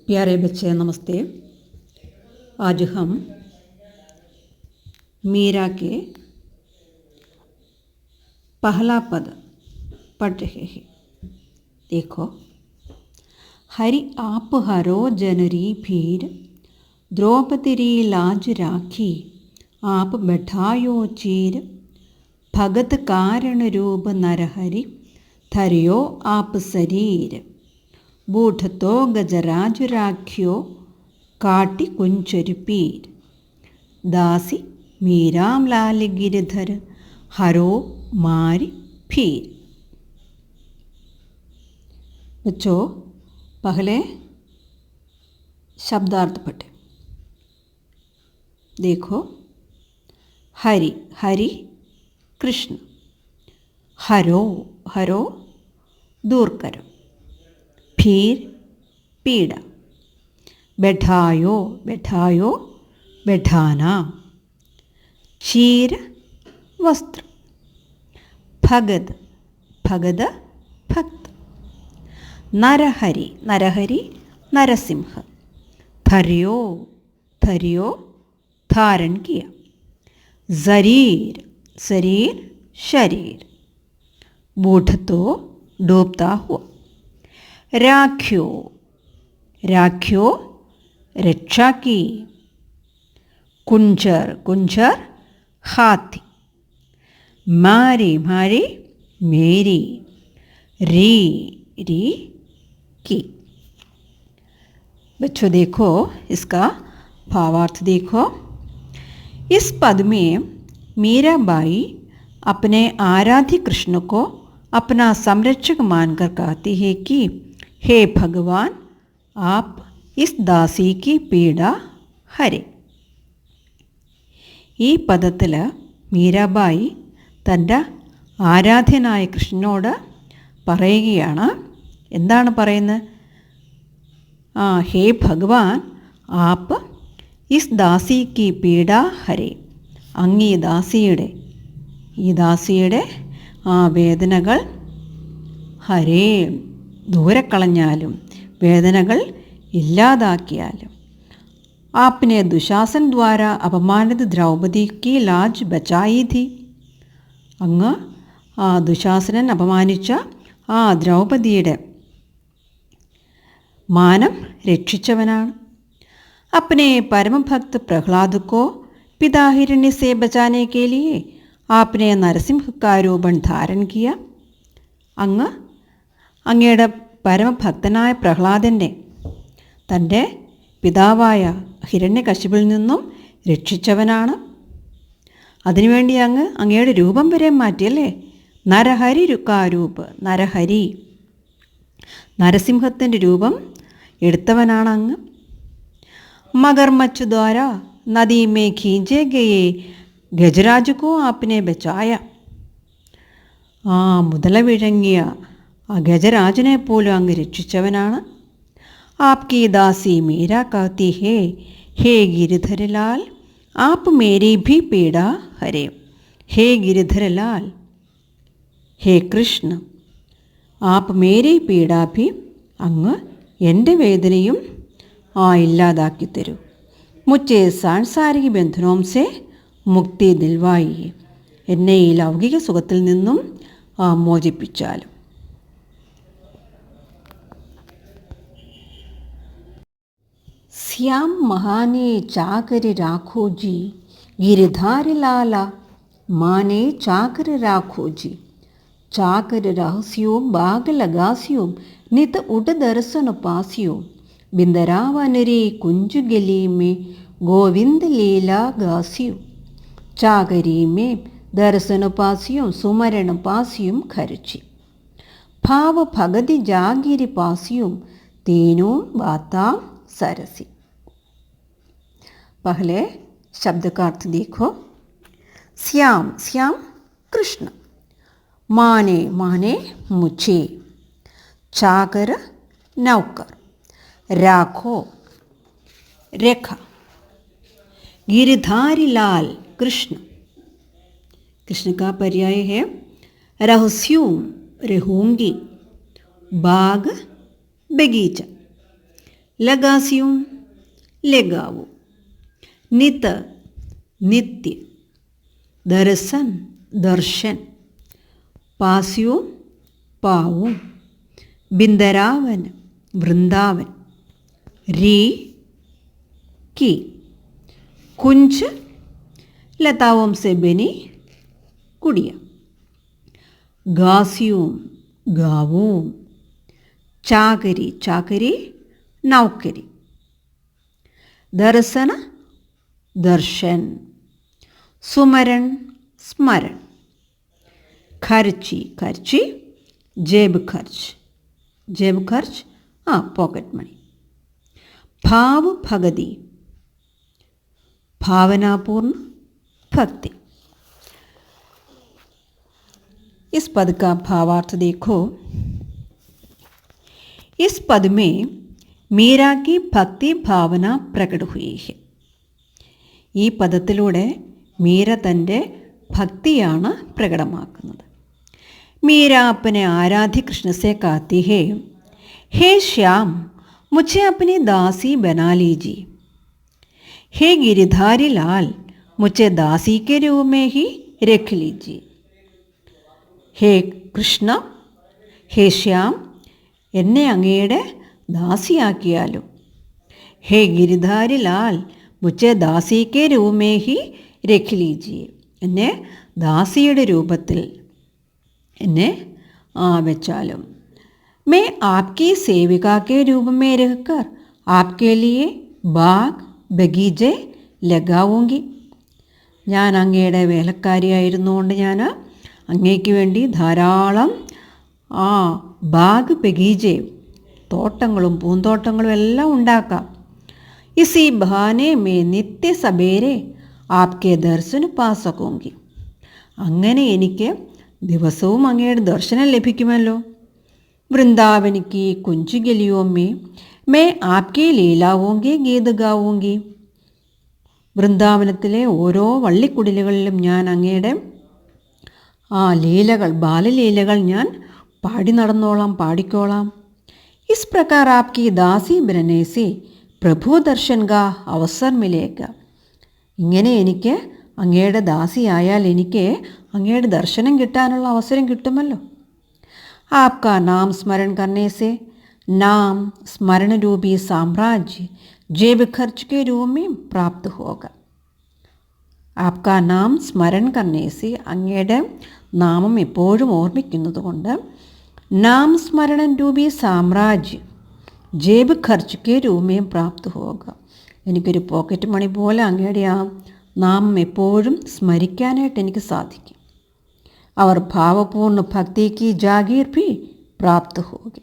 प्यारे बच्चे नमस्ते। आज हम मीरा के पहला पद पढ़ रहे हैं। देखो, हरि आप हरो जनरी भीर, द्रौपदी री लाज राखी, आप बैठायो चीर, भगत कारण रूप नरहरि, धरियो आप शरीर, बूढ़ तो गजराज राख्यो, काटी कुंचर पीर, दासी मीराम लाल गिरधर, हरो मारी भीर। बच्चों, पहले शब्दार्थ पढ़े। देखो, हरि हरि कृष्ण, हरो हरो दूर करो, भीर पीड़ा, बैठायो बैठायो बैठाना, चीर वस्त्र, भगत भगत भक्त, नरहरि नरहरि नरसिंह, धरियो धरियो धारण किया, शरीर शरीर शरीर, बूढ़ तो डूबता हुआ, राख्यो राख्यो रक्षा की, कुंजर कुंजर हाथी, मारी मारी मेरी, री री की। बच्चों देखो, इसका भावार्थ देखो। इस पद में मीराबाई अपने आराध्य कृष्ण को अपना संरक्षक मानकर कहती है कि हे भगवान, आप इस दासी की पीड़ा हरे। ഈ പദത്തിൽ മീരാബായി തൻ്റെ ആരാധ്യനായ കൃഷ്ണനോട് പറയുകയാണ്. എന്താണ് പറയുന്നത്? ഹേ ഭഗവാൻ, ആപ്പ് ഇസ് ദാസി കി പീഡ ഹരേ, അങ്ങ് ഈ ദാസിയുടെ വേദനകൾ ഹരേ, ദൂരക്കളഞ്ഞാലും വേദനകൾ ഇല്ലാതാക്കിയാലും. आपने दुशासन द्वारा अपमानित द्रौपदी की लाज बचाई थी, അങ്ങ് ദുശാസനൻ അപമാനിച്ച ദ്രൗപദിയുടെ മാനം രക്ഷിച്ചവനാണ്. अपने परम भक्त प्रहलाद को पिता हिरण्य से बचाने के लिए आपने नरसिंह का रूपण धारण किया. അങ്ങയുടെ പരമഭക്തനായ പ്രഹ്ലാദനെ തൻ്റെ പിതാവായ ഹിരണ്യകശിപിൽ നിന്നും രക്ഷിച്ചവനാണ്. അതിനുവേണ്ടി അങ്ങയുടെ രൂപം വരെ മാറ്റിയല്ലേ? നരഹരി രുക്കാരൂപ്, നരഹരി നരസിംഹത്തിൻ്റെ രൂപം എടുത്തവനാണ് അങ്ങ്. മഗർമച്ച് ദ്വാര നദി മേ ഖീഞ്ചേ ഗയേ ഗജരാജ് കോ ആപ്നെ ബച്ചായ, മുതല വിഴങ്ങിയ ഗജരാജനെ പോലും അങ്ങ് രക്ഷിച്ചവനാണ്. आपकी दासी मीरा कहती है, हे गिरधर लाल, आप मेरी भी पीड़ा हरे. हे गिरधर लाल, हे कृष्ण, आप मेरी पीड़ा भी, അങ്ങ് എൻ്റെ വേദനയും ഇല്ലാതാക്കി തരൂ. മുझे सांसारिक बंधनों से मुक्ति दिलवाइए, എന്നെ ഈ ലൗകിക സുഖത്തിൽ നിന്നും മോചിപ്പിച്ചാലും. श्याम महाने चाकर राखो जी, गिरधार लाला माने चाकर राखो जी, चाकर रहस्यो बाग लगास्यो, नित उड दर्शन पास्यो, बिंदरावनरे कुंज गली में गोविंद लीला गास्यो, चाकरी में दर्शन पास्यो सुमरण पास्यो खर्ची, भाव भगति जागिर पास्यो, तीनों बाता सरसी. पहले शब्द का अर्थ देखो. श्याम श्याम कृष्ण, माने माने मुझे, चाकर नौकर, राखो रेखा, गिरधारी लाल कृष्ण, कृष्ण का पर्याय है रहस्यों रहूंगी, बाग बगीचा, लगास्यूं लगावू, नित नित्य, दर्शन दर्शन, पास्यूं पाऊं, बिंदरावन वृंदावन, री की, कुंज लताओं से बनी कुड़िया, गास्यूं गावूं, चाकरी चाकरी नौकरी, दर्शन दर्शन, सुमरण स्मरण, खर्ची खर्ची, जेब खर्च पॉकेट मनी, भाव भगति भावनापूर्ण भक्ति। इस पद का भावार्थ देखो। इस पद में मीरा की भक्ति भावना प्रकट हुई है. ഈ പദത്തിലൂടെ മീര തൻ്റെ ഭക്തിയാണ് പ്രകടമാക്കുന്നത്. मीरा अपने आराध्य कृष्ण से कहती है, हे श्याम मुझे अपनी दासी बना लीजिए. हे गिरिधारी लाल मुझे दासी के रूप में ही रख लीजिए. हे कृष्ण, हे ശ്യാം എന്നെ അങ്ങയുടെ ദാസിയാക്കിയാലോ. ഹേ ഗിരിധാരി ലാൽ മുझे दासी के रूप में ही रख लीजिए. എന്നെ ദാസിയുടെ രൂപത്തിൽ എന്നെ വെച്ചാലും. मैं आपकी सेविका के रूप में रहकर आपके लिए बाग बगीचे लगाऊंगी. ഞാൻ അങ്ങയുടെ വേലക്കാരിയായിരുന്നുകൊണ്ട് ഞാൻ അങ്ങേക്ക് വേണ്ടി ധാരാളം ബാഗ് ബഗീജെ തോട്ടങ്ങളും പൂന്തോട്ടങ്ങളും എല്ലാം ഉണ്ടാക്കാം. ഇസി ബഹാനെ മേ നിത്യ സബേരെ ആപ്കെ ദർശന പാ സകൂങ്കി. അങ്ങനെ എനിക്ക് ദിവസവും അങ്ങയുടെ ദർശനം ലഭിക്കുമല്ലോ. വൃന്ദാവനിക്ക് കുഞ്ചു ഗലിയോമ്മേ മേ ആപ്കെ ലീലാവൂങ്കി ഗീത ഗാവൂങ്കി. വൃന്ദാവനത്തിലെ ഓരോ വള്ളിക്കുടിലുകളിലും ഞാൻ അങ്ങയുടെ ലീലകൾ ബാലലീലകൾ ഞാൻ പാടി നടന്നോളാം, പാടിക്കോളാം. ഇസ് പ്രകാർ ആപ്കി ദാസി ബനനെ സെ പ്രഭു ദർശൻ കാ അവസർ മിലേഗ. ഇങ്ങനെ എനിക്ക് അങ്ങയുടെ ദാസിയായാൽ എനിക്ക് അങ്ങയുടെ ദർശനം കിട്ടാനുള്ള അവസരം കിട്ടുമല്ലോ. ആപ്കാ നാം സ്മരൺ കർണേ സെ നാം സ്മരണ രൂപി സാമ്രാജ്യ ജേബ് ഖർച്ച് കെ രൂപ മേ പ്രാപ്ത് ഹോഗ. ആപ്കാ നാം സ്മരൺ കർണേ സെ അങ്ങയുടെ നാമം എപ്പോഴും ഓർമ്മിക്കുന്നത് കൊണ്ട് നാം സ്മരണൻ രൂപി സാമ്രാജ്യ ജേബ് ഖർച്ച് കെ രൂപ മേ പ്രാപ്ത് ഹോഗ. എനിക്കൊരു പോക്കറ്റ് മണി പോലെ അങ്ങയുടെ ആ നാമം എപ്പോഴും സ്മരിക്കാനായിട്ട് എനിക്ക് സാധിക്കും. അവർ ഭാവപൂर्ण भक्ति की जागीर भी प्राप्त होगी.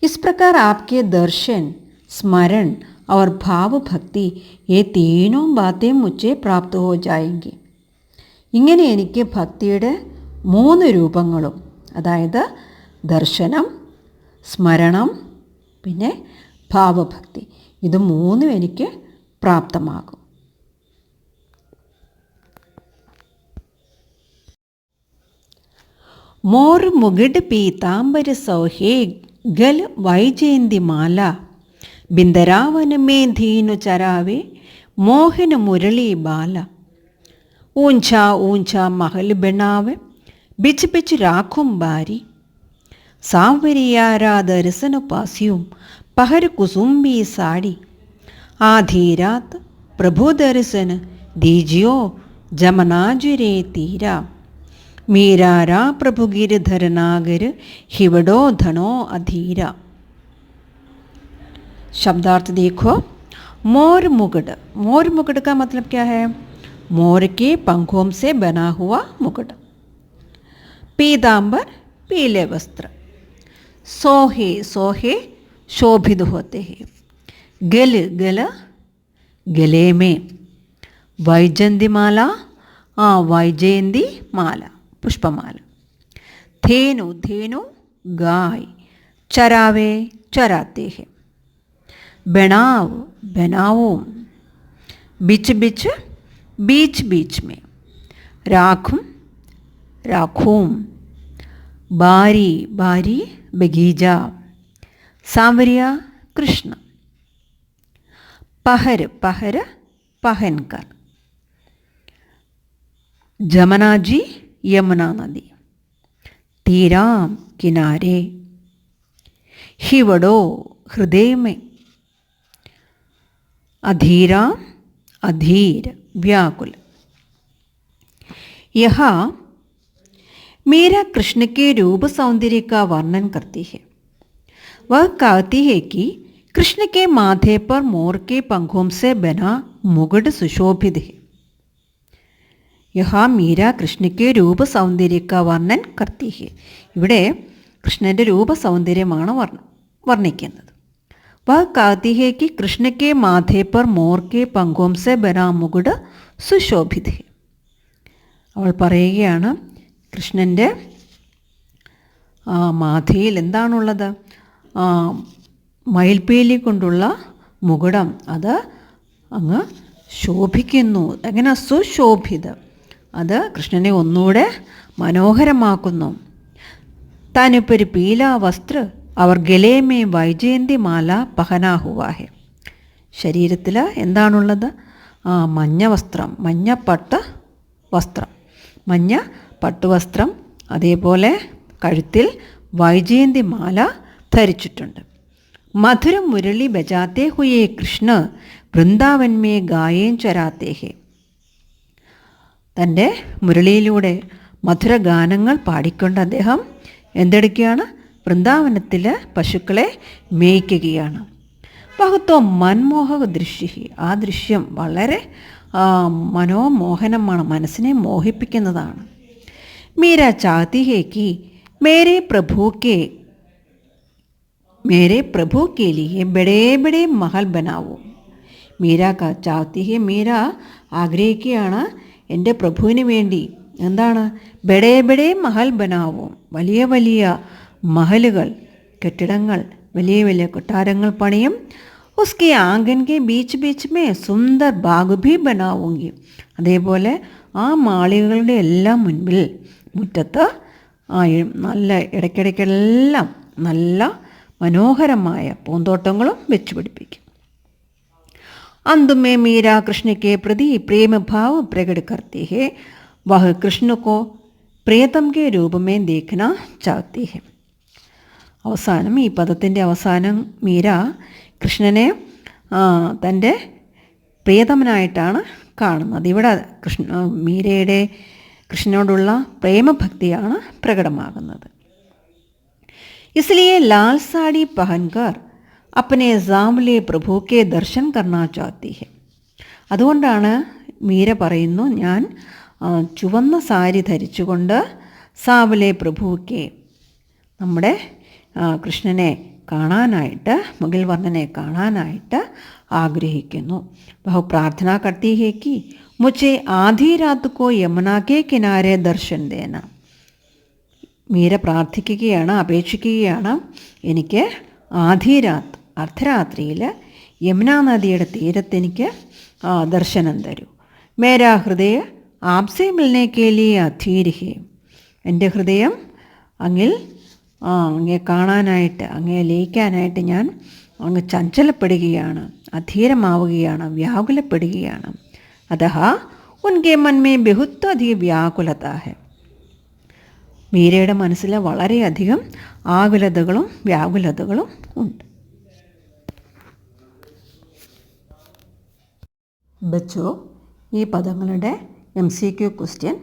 इस प्रकार आपके दर्शन, स्मरण और भाव भक्ति ये तीनों बातें मुझे प्राप्त हो जाएंगी. ഇങ്ങനെ എനിക്ക് ഭക്തിയുടെ 3 രൂപങ്ങളും, അതായത് ദർശനം, സ്മരണം, പിന്നെ ഭാവഭക്തി, ഇത് 3 എനിക്ക് പ്രാപ്തമാകും. मोर मुगिड पीतांबर सौहे गल वैजयंती माला बिंदरावन में धीनु चरावे मोहन मुरली बाला. ऊंचा ऊंचा महल बनावे बिच बिच राखुम बारी. सांवरियारा दर्शन पास्यूं पहर कुसुम्बी साड़ी. आधी रात प्रभु दर्शन दीजियो जमनाजुरे तीरा. मीरारा प्रभु गिरधर नागर हिवड़ो धनो अधीरा. शब्दार्थ देखो. मोर मुकुट. मोर मुकुट का मतलब क्या है? मोर के पंखों से बना हुआ मुकुट. पीतांबर पीले वस्त्र. सोहे सोहे शोभित होते हैं. गल गल गले में. वैजयंती माला वैजयंती माला पुष्पमाला. धेनु धेनु गाय. चरावे चराते हैं. बनाव बनाओ. बिच बिच बीच बीच में. राखुम राखूम. बारी बारी बगीचा. सांवरिया കൃഷ്ണ. പഹർ പഹർ പഹൻകർ. जमुना जी यमुना नदी. तीराम किनारे. हिवड़ो हृदय में. अधीराम अधीर व्याकुल. यह मीरा कृष्ण के रूप सौंदर्य का वर्णन करती है. वह कहती है कि कृष्ण के माथे पर मोर के पंखों से बना मुकुट सुशोभित है. യഹ മീര കൃഷ്ണയ്ക്ക് രൂപസൗന്ദര്യക്ക വർണ്ണൻ കർത്തി ഹെ. ഇവിടെ കൃഷ്ണൻ്റെ രൂപസൗന്ദര്യമാണ് വർണ്ണിക്കുന്നത്. വ കാത്തി ഹെ കി കൃഷ്ണയ്ക്ക് മാഥേ പർ മോർ കെ പങ്കോം സെ ബനാ മുകുട് സുശോഭിത് ഹെ. അവൾ പറയുകയാണ് കൃഷ്ണൻ്റെ മാഥയിൽ എന്താണുള്ളത്? മയിൽപ്പീലി കൊണ്ടുള്ള മുകുടം അത് അങ്ങ് ശോഭിക്കുന്നു. എങ്ങനെ? സുശോഭിത്. അത് കൃഷ്ണനെ ഒന്നുകൂടെ മനോഹരമാക്കുന്നു. താനിപ്പൊരു പീലാ വസ്ത്ര അവർ ഗലേമേ വൈജയന്തി മാല പഹനാ ഹുവാ ഹെ. ശരീരത്തിൽ എന്താണുള്ളത്? മഞ്ഞ വസ്ത്രം, മഞ്ഞ പട്ട് വസ്ത്രം, മഞ്ഞ പട്ടുവസ്ത്രം. അതേപോലെ കഴുത്തിൽ വൈജയന്തി മാല ധരിച്ചിട്ടുണ്ട്. മധുര മുരളി ബജാത്തെ ഹുയേ കൃഷ്ണ വൃന്ദാവൻ മേ ഗായേൻ ചരാത്തേ ഹെ. തൻ്റെ മുരളിയിലൂടെ മധുരഗാനങ്ങൾ പാടിക്കൊണ്ട് അദ്ദേഹം എന്തെടുക്കുകയാണ്? വൃന്ദാവനത്തിൽ പശുക്കളെ മേയ്ക്കുകയാണ്. ബഹുത്വ മൻമോഹക ദൃശ്യ. ആ ദൃശ്യം വളരെ മനോമോഹനമാണ്, മനസ്സിനെ മോഹിപ്പിക്കുന്നതാണ്. മീര ചാഹത്തി ഹേ കി മേരെ പ്രഭു കെ ലിയെ ബഡേ ബഡേ മഹൽ ബനാവോ. മീര ചാഹത്തി ഹേ, മീര ആഗ്രഹിക്കുകയാണ് എൻ്റെ പ്രഭുവിന് വേണ്ടി എന്താണ്? ബഡേ ബഡേ മഹൽ ബനാവും. വലിയ വലിയ മഹലുകൾ, കെട്ടിടങ്ങൾ, വലിയ വലിയ കൊട്ടാരങ്ങൾ പണിയും. ഉസ്കെ ആംഗൻ K beach beach may Sundar bag ഭി ബനാവൂങ്കി. അതേപോലെ ആ മാളികകളുടെ എല്ലാം മുൻപിൽ മുറ്റത്ത് നല്ല ഇടയ്ക്കിടയ്ക്കെല്ലാം നല്ല മനോഹരമായ പൂന്തോട്ടങ്ങളും വെച്ച് പിടിപ്പിക്കും. अंत में मीरा कृष्ण के प्रति प्रेम भाव प्रकट करती है. वह कृष्ण को प्रियतम के रूप में देखना चाहती है. അവസാനം ഈ പദത്തിൻ്റെ അവസാനം മീര കൃഷ്ണനെ തൻ്റെ പ്രിയതമനായിട്ടാണ് കാണുന്നത്. ഇവിടെ മീരയുടെ കൃഷ്ണനോടുള്ള പ്രേമഭക്തിയാണ് പ്രകടമാകുന്നത്. इसलिए लाल साड़ी पहनकर अपने സാംവലെ പ്രഭു കെ ദർശൻ കർണാ ചാഹത്തി ഹെ. അതുകൊണ്ടാണ് മീര പറയുന്നു, ഞാൻ ചുവന്ന സാരി ധരിച്ചുകൊണ്ട് സാവലെ പ്രഭുക്കെ, നമ്മുടെ കൃഷ്ണനെ കാണാനായിട്ട്, മുകിൽ വർണ്ണനെ കാണാനായിട്ട് ആഗ്രഹിക്കുന്നു. ബഹു പ്രാർത്ഥന കർത്തി ഹെ കി മുझे ആധി രാത് കോ യമുന കെ കിനാരെ ദർശൻ ദേന. മീര പ്രാർത്ഥിക്കുകയാണ്, അപേക്ഷിക്കുകയാണ്, എനിക്ക് ആധിരാത്ത് അർദ്ധരാത്രിയിൽ യമുനാ നദിയുടെ തീരത്തെനിക്ക് ദർശനം തരൂ. മേരാ ഹൃദയ ആപ്സെ മിൽനെ കെ ലിയെ അധീർ ഹെ. എൻ്റെ ഹൃദയം അങ്ങേ കാണാനായിട്ട്, അങ്ങേ ലയിക്കാനായിട്ട് ഞാൻ അങ്ങ് ചഞ്ചലപ്പെടുകയാണ്, അധീരമാവുകയാണ്, വ്യാകുലപ്പെടുകയാണ്. അതഹ ഉൻകെ മൻമേ ബഹുത്ത് അധിക വ്യാകുലത ഹെ. മീരയുടെ മനസ്സിൽ വളരെയധികം ആകുലതകളും വ്യാകുലതകളും ഉണ്ട്. ബച്ചോ, ഈ പദങ്ങളുടെ MCQ ക്വസ്റ്റ്യൻ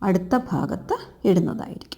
അടുത്ത ഭാഗത്ത് ഇടുന്നതായിരിക്കും.